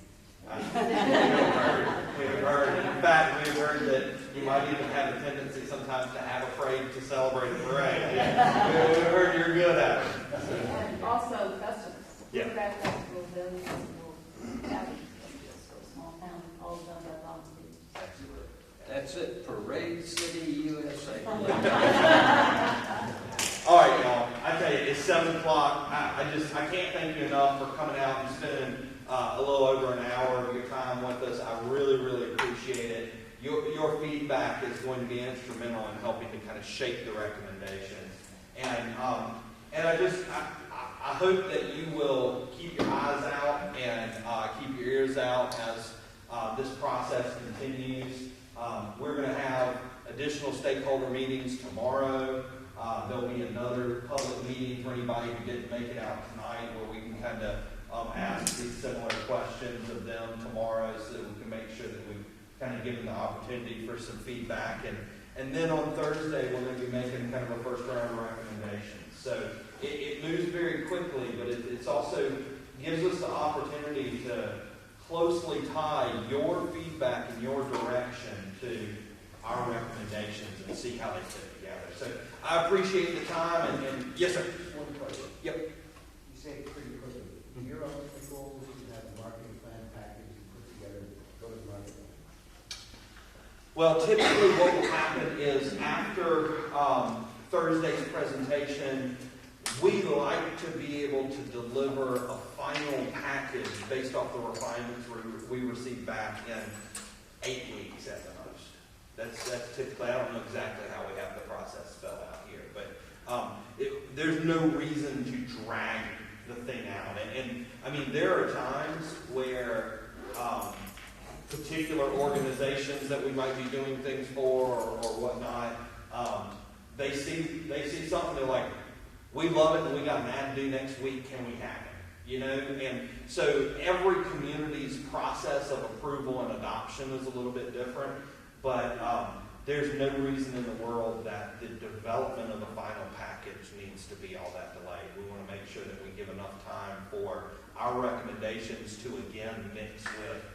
We've heard. In fact, we've heard that you might even have a tendency sometimes to have a parade to celebrate a parade. We've heard you're good at it. And also festivals. Yeah. Craft festivals, deli festivals, having festivals for a small town, all done by volunteers. That's it, Parade City, USA. All right, y'all. I tell you, it's 7 o'clock. I can't thank you enough for coming out and spending a little over an hour of your time with us. I really, really appreciate it. Your feedback is going to be instrumental in helping to kind of shape the recommendations. And I hope that you will keep your eyes out and keep your ears out as this process continues. We're going to have additional stakeholder meetings tomorrow. There'll be another public meeting for anybody who didn't make it out tonight, where we can kind of ask these similar questions of them tomorrow, so that we can make sure that we kind of give them the opportunity for some feedback. And then on Thursday, we're going to be making kind of a first round of recommendations. So it moves very quickly, but it's also gives us the opportunity to closely tie your feedback and your direction to our recommendations and see how they fit together. So I appreciate the time, and yes, sir. Just one question. Yep. You say it pretty quickly. your ultimate goal is to have a marketing plan package and put together, go to market? Well, typically what will happen is after Thursday's presentation, we like to be able to deliver a final package based off the refinements we receive back in 8 weeks at the most. That's typically, I don't know exactly how we have the process spelled out here, but there's no reason to drag the thing out. And I mean, there are times where particular organizations that we might be doing things for or whatnot, they see something, they're like, we love it and we got an ad due next week, can we have it? You know, and so every community's process of approval and adoption is a little bit different, but there's no reason in the world that the development of the final package needs to be all that delayed. We want to make sure that we give enough time for our recommendations to again mix with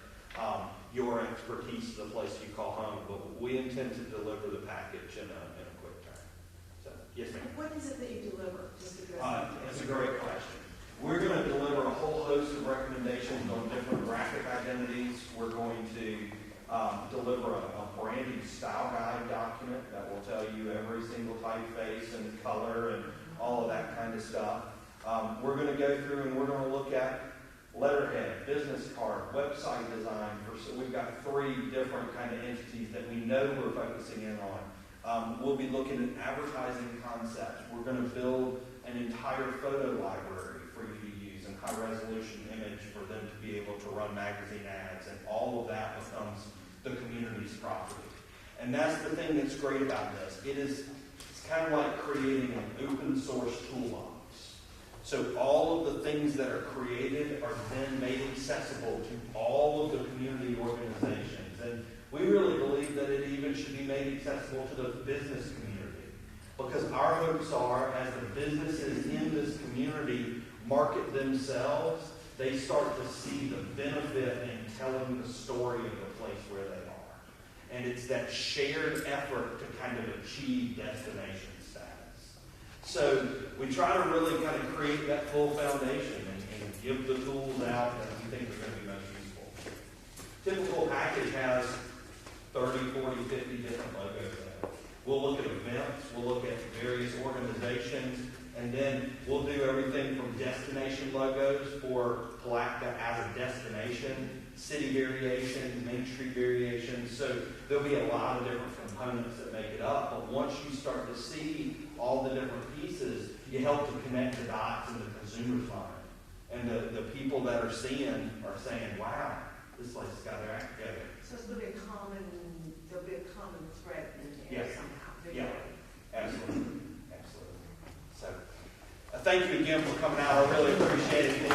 your expertise, the place you call home, but we intend to deliver the package in a quick time. So, yes, ma'am. What is it that you deliver? Just address That's a great question. We're going to deliver a whole host of recommendations on different graphic identities. We're going to deliver a branding style guide document that will tell you every single typeface and color and all of that kind of stuff. We're going to go through and we're going to look at letterhead, business card, website design. So we've got 3 different kind of entities that we know we're focusing in on. We'll be looking at advertising concepts. We're going to build an entire photo library for you to use and high resolution image for them to be able to run magazine ads, and all of that becomes the community's property. And that's the thing that's great about this. It's kind of like creating an open source toolbox. So all of the things that are created are then made accessible to all of the community organizations. And we really believe that it even should be made accessible to the business community. Because our hopes are, as the businesses in this community market themselves, they start to see the benefit in telling the story of the place where they are. And it's that shared effort to kind of achieve destination status. So we try to really kind of create that full foundation and give the tools out that we think are going to be most useful. Typical package has 30, 40, 50 different logos in it. We'll look at events, we'll look at various organizations, and then we'll do everything from destination logos for Palatka as a destination, city variations, Main Street variations. So there'll be a lot of different components that make it up. But once you start to see all the different pieces, you help to connect the dots in the consumer's mind. And the people that are saying, wow, this place has got their act together. So it's going to be there'll be a common thread in there Yes. somehow. Yeah, absolutely. Absolutely. So thank you again for coming out. I really appreciate it.